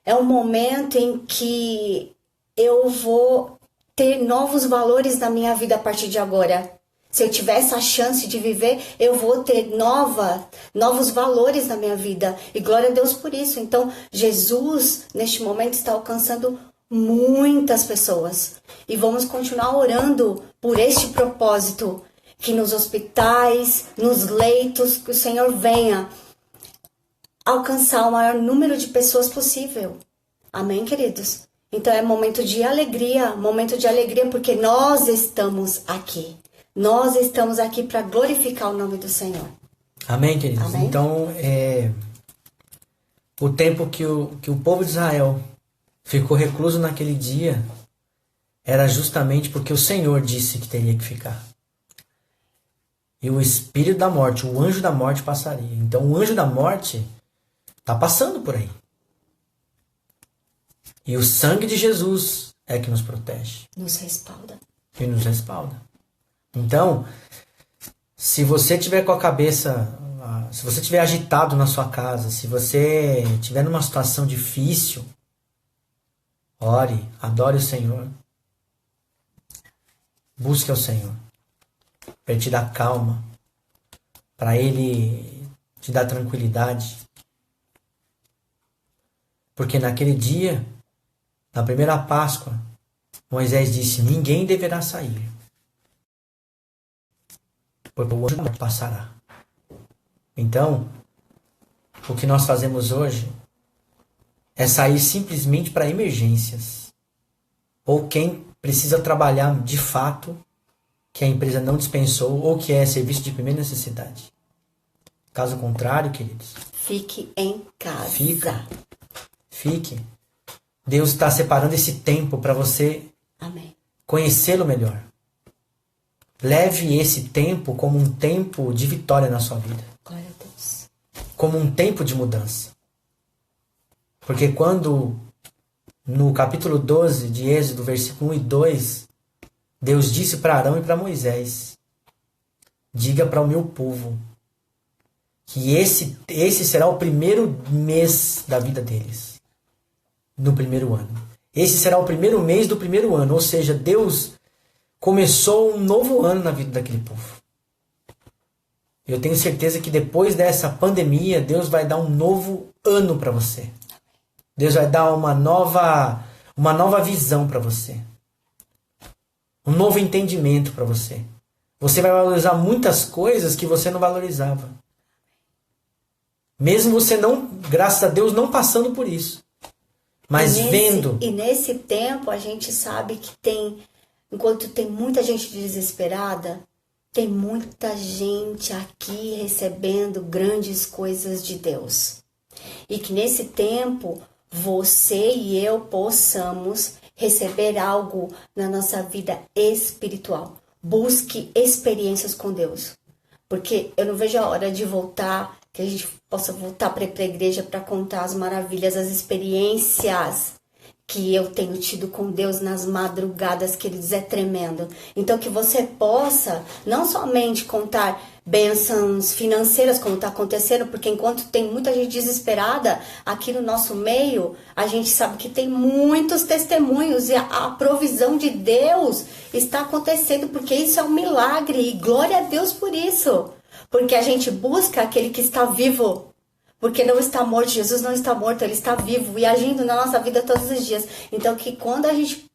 é um momento em que eu vou ter novos valores na minha vida a partir de agora. Se eu tiver essa chance de viver, eu vou ter novos valores na minha vida. E glória a Deus por isso. Então, Jesus, neste momento, está alcançando muitas pessoas. E vamos continuar orando por este propósito, que nos hospitais, nos leitos, que o Senhor venha alcançar o maior número de pessoas possível. Amém, queridos? Então é momento de alegria porque nós estamos aqui. Nós estamos aqui para glorificar o nome do Senhor. Amém, queridos? Amém? Então, o tempo que o povo de Israel ficou recluso naquele dia era justamente porque o Senhor disse que teria que ficar. E o espírito da morte, o anjo da morte passaria. Então o anjo da morte está passando por aí. E o sangue de Jesus é que nos protege. Nos respalda. E nos respalda. Então, se você tiver com a cabeça, se você tiver agitado na sua casa, se você tiver numa situação difícil, ore, adore o Senhor. Busque ao Senhor. Para Ele te dar calma, para Ele te dar tranquilidade. Porque naquele dia, na primeira Páscoa, Moisés disse, ninguém deverá sair, porque o anjo da morte passará. Então, o que nós fazemos hoje é sair simplesmente para emergências, ou quem precisa trabalhar de fato, que a empresa não dispensou ou que é serviço de primeira necessidade. Caso contrário, queridos, fique em casa. Fique. Deus está separando esse tempo para você conhecê-lo melhor. Leve esse tempo como um tempo de vitória na sua vida. Glória a Deus. Como um tempo de mudança. Porque quando no capítulo 12 de Êxodo, versículo 1 e 2, Deus disse para Arão e para Moisés: diga para o meu povo que esse será o primeiro mês da vida deles, no primeiro ano. Esse será o primeiro mês do primeiro ano, ou seja, Deus começou um novo ano na vida daquele povo. Eu tenho certeza que depois dessa pandemia, Deus vai dar um novo ano para você. Deus vai dar uma nova visão para você. Um novo entendimento para você. Você vai valorizar muitas coisas que você não valorizava. Mesmo você não, graças a Deus, não passando por isso. Mas vendo. E nesse tempo a gente sabe que enquanto tem muita gente desesperada, tem muita gente aqui recebendo grandes coisas de Deus. E que nesse tempo você e eu possamos receber algo na nossa vida espiritual. Busque experiências com Deus. Porque eu não vejo a hora de voltar, que a gente possa voltar para a igreja para contar as maravilhas, as experiências que eu tenho tido com Deus nas madrugadas, queridos, é tremendo. Então que você possa não somente contar bênçãos financeiras como está acontecendo, porque enquanto tem muita gente desesperada aqui no nosso meio, a gente sabe que tem muitos testemunhos e a provisão de Deus está acontecendo, porque isso é um milagre e glória a Deus por isso. Porque a gente busca aquele que está vivo. Porque não está morto, Jesus não está morto, Ele está vivo e agindo na nossa vida todos os dias. Então que quando a gente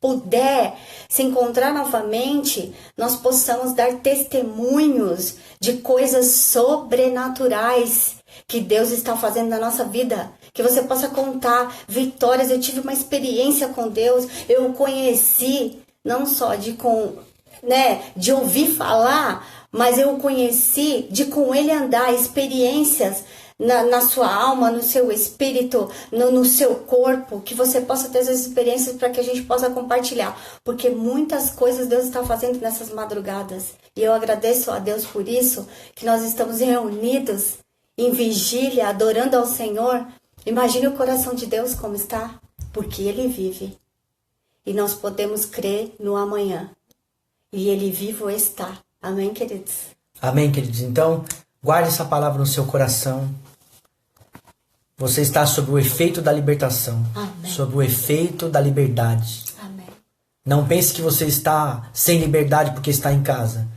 puder se encontrar novamente, nós possamos dar testemunhos de coisas sobrenaturais que Deus está fazendo na nossa vida. Que você possa contar vitórias. Eu tive uma experiência com Deus, eu o conheci, não só de ouvir falar, mas eu o conheci de com Ele andar, experiências na sua alma, no seu espírito, no seu corpo, que você possa ter essas experiências para que a gente possa compartilhar, porque muitas coisas Deus está fazendo nessas madrugadas, e eu agradeço a Deus por isso, que nós estamos reunidos em vigília, adorando ao Senhor. Imagine o coração de Deus como está, porque Ele vive, e nós podemos crer no amanhã, e Ele vivo está. Amém, queridos? Amém, queridos. Então, guarde essa palavra no seu coração. Você está sob o efeito da libertação. Amém. Sob o efeito da liberdade. Amém. Não pense que você está sem liberdade porque está em casa.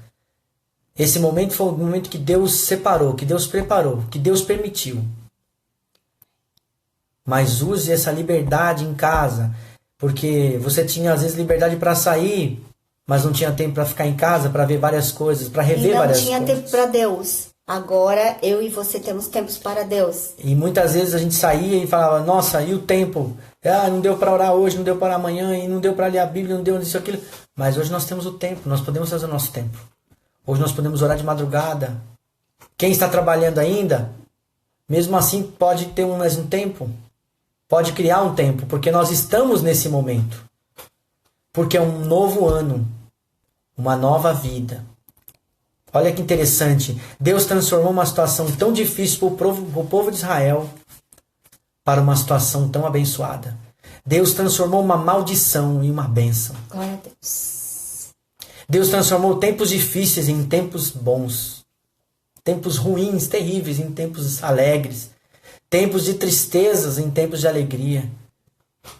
Esse momento foi o momento que Deus separou, que Deus preparou, que Deus permitiu. Mas use essa liberdade em casa, porque você tinha às vezes liberdade para sair, mas não tinha tempo para ficar em casa, para ver várias coisas, para rever várias coisas. Não tinha tempo para Deus. Agora eu e você temos tempos para Deus. E muitas vezes a gente saía e falava: nossa, e o tempo? Não deu para orar hoje, não deu para orar amanhã, e não deu para ler a Bíblia, não deu isso, aquilo. Mas hoje nós temos o tempo, nós podemos fazer o nosso tempo. Hoje nós podemos orar de madrugada. Quem está trabalhando ainda, mesmo assim pode ter mais um tempo. Pode criar um tempo, porque nós estamos nesse momento. Porque é um novo ano, uma nova vida. Olha que interessante, Deus transformou uma situação tão difícil para o povo de Israel para uma situação tão abençoada. Deus transformou uma maldição em uma bênção. Glória a Deus. Deus transformou tempos difíceis em tempos bons. Tempos ruins, terríveis, em tempos alegres. Tempos de tristezas em tempos de alegria.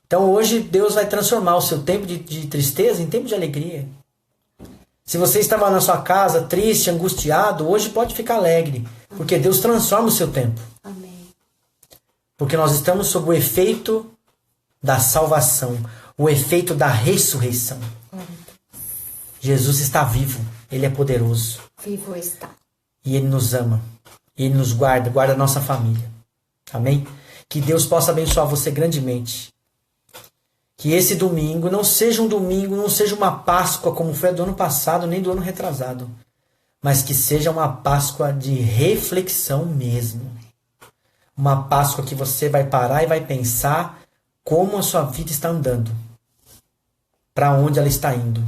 Então hoje Deus vai transformar o seu tempo de tristeza em tempo de alegria. Se você estava na sua casa triste, angustiado, hoje pode ficar alegre, porque Deus transforma o seu tempo. Amém. Porque nós estamos sob o efeito da salvação, o efeito da ressurreição. Jesus está vivo, Ele é poderoso. Vivo está. E Ele nos ama, e Ele nos guarda a nossa família. Amém? Que Deus possa abençoar você grandemente. Que esse domingo não seja um domingo, não seja uma Páscoa como foi a do ano passado, nem do ano retrasado. Mas que seja uma Páscoa de reflexão mesmo. Uma Páscoa que você vai parar e vai pensar como a sua vida está andando. Para onde ela está indo.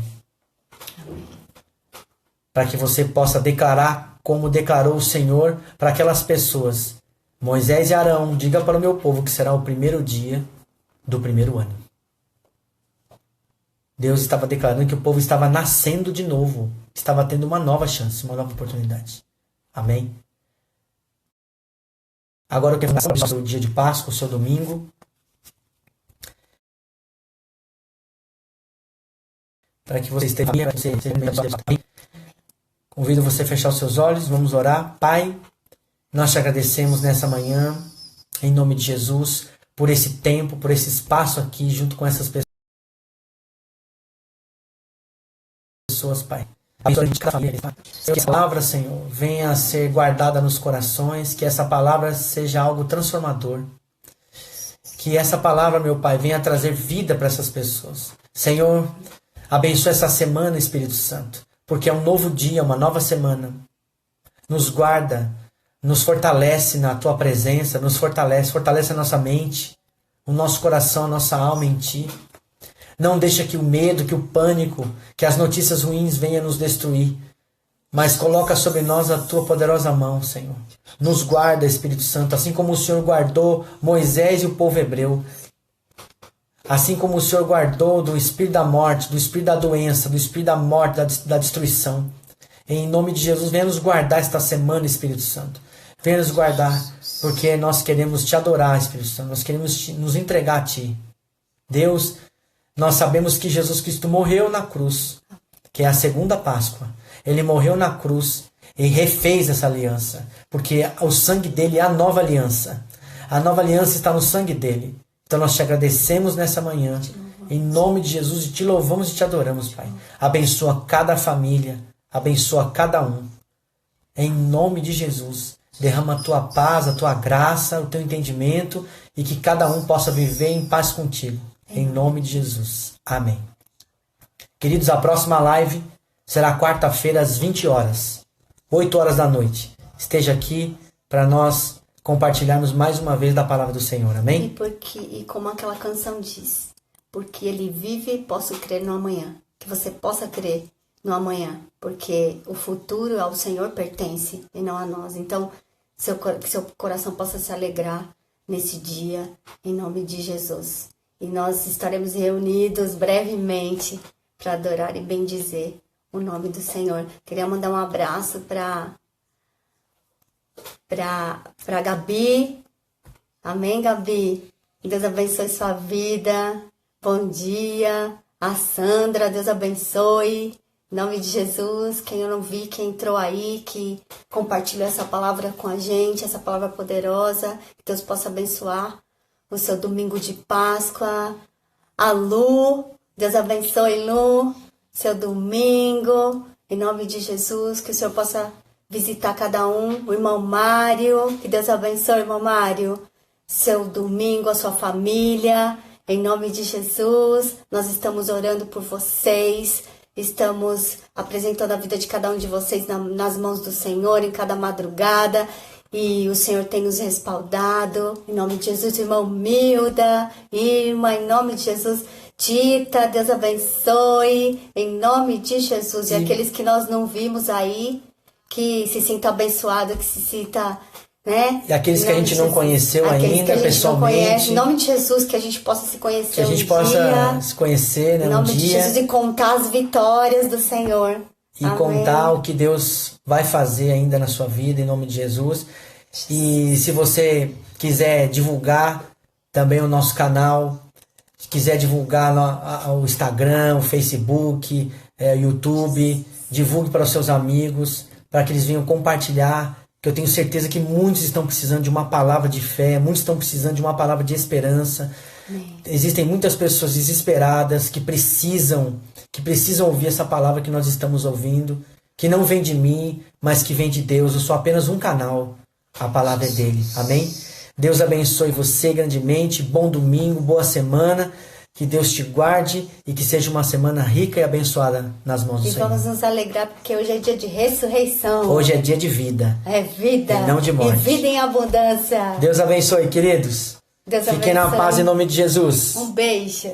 Para que você possa declarar como declarou o Senhor para aquelas pessoas. Moisés e Arão, diga para o meu povo que será o primeiro dia do primeiro ano. Deus estava declarando que o povo estava nascendo de novo, estava tendo uma nova chance, uma nova oportunidade. Amém? Agora eu quero falar sobre o dia de Páscoa, o seu domingo. Para que você esteja bem. Convido você a fechar os seus olhos, vamos orar. Pai, nós te agradecemos nessa manhã, em nome de Jesus, por esse tempo, por esse espaço aqui, junto com essas pessoas, Pai. Que essa palavra, Senhor, venha a ser guardada nos corações, que essa palavra seja algo transformador. Que essa palavra, meu Pai, venha trazer vida para essas pessoas. Senhor, abençoa essa semana, Espírito Santo, porque é um novo dia, uma nova semana. Nos guarda, nos fortalece na Tua presença, fortalece a nossa mente, o nosso coração, a nossa alma em Ti. Não deixa que o medo, que o pânico, que as notícias ruins venham nos destruir, mas coloca sobre nós a Tua poderosa mão, Senhor. Nos guarda, Espírito Santo, assim como o Senhor guardou Moisés e o povo hebreu. Assim como o Senhor guardou do espírito da morte, do espírito da doença, do espírito da morte, da destruição. Em nome de Jesus, venha nos guardar esta semana, Espírito Santo. Venha nos guardar, porque nós queremos Te adorar, Espírito Santo. Nós queremos nos entregar a Ti. Deus, nós sabemos que Jesus Cristo morreu na cruz, que é a segunda Páscoa. Ele morreu na cruz e refez essa aliança, porque o sangue dele é a nova aliança. A nova aliança está no sangue dele. Então nós Te agradecemos nessa manhã, em nome de Jesus, e Te louvamos e Te adoramos, Pai. Abençoa cada família, abençoa cada um. Em nome de Jesus, derrama a Tua paz, a Tua graça, o Teu entendimento, e que cada um possa viver em paz contigo. Em nome de Jesus. Amém. Queridos, a próxima live será quarta-feira às 20 horas, 8 horas da noite. Esteja aqui para nós compartilharmos mais uma vez da palavra do Senhor. Amém? E como aquela canção diz, porque Ele vive, posso crer no amanhã. Que você possa crer no amanhã, porque o futuro ao Senhor pertence e não a nós. Então, que seu coração possa se alegrar nesse dia, em nome de Jesus. E nós estaremos reunidos brevemente para adorar e bendizer o nome do Senhor. Queria mandar um abraço para Gabi. Amém, Gabi? Deus abençoe sua vida. Bom dia. A Sandra, Deus abençoe. Em nome de Jesus. Quem eu não vi, quem entrou aí, que compartilhou essa palavra com a gente, essa palavra poderosa. Que Deus possa abençoar o seu domingo de Páscoa. A Lu, Deus abençoe, Lu, seu domingo. Em nome de Jesus, que o Senhor possa visitar cada um. O irmão Mário, que Deus abençoe, irmão Mário. Seu domingo, a sua família. Em nome de Jesus, nós estamos orando por vocês. Estamos apresentando a vida de cada um de vocês nas mãos do Senhor em cada madrugada. E o Senhor tem nos respaldado. Em nome de Jesus, irmão Milda, irmã, em nome de Jesus, Tita, Deus abençoe. Em nome de Jesus. Sim. E aqueles que nós não vimos aí, que se sinta abençoado, que se sinta, né? E aqueles que a gente não conheceu ainda, pessoalmente. Em nome de Jesus, que a gente possa se conhecer. Que a gente possa se conhecer, né? Em nome de Jesus, e contar as vitórias do Senhor. E amém. Contar o que Deus vai fazer ainda na sua vida, em nome de Jesus. E se você quiser divulgar também o nosso canal, se quiser divulgar o Instagram, o Facebook, o YouTube, divulgue para os seus amigos, para que eles venham compartilhar, que eu tenho certeza que muitos estão precisando de uma palavra de fé, muitos estão precisando de uma palavra de esperança. Amém. Existem muitas pessoas desesperadas que precisam ouvir essa palavra que nós estamos ouvindo, que não vem de mim, mas que vem de Deus. Eu sou apenas um canal, a palavra é dele. Amém? Deus abençoe você grandemente, bom domingo, boa semana, que Deus te guarde e que seja uma semana rica e abençoada nas mãos do Senhor. E vamos nos alegrar porque hoje é dia de ressurreição. Hoje é dia de vida. É vida. E não de morte. E vida em abundância. Deus abençoe, queridos. Deus Fiquem abençoe. na paz em nome de Jesus. Um beijo.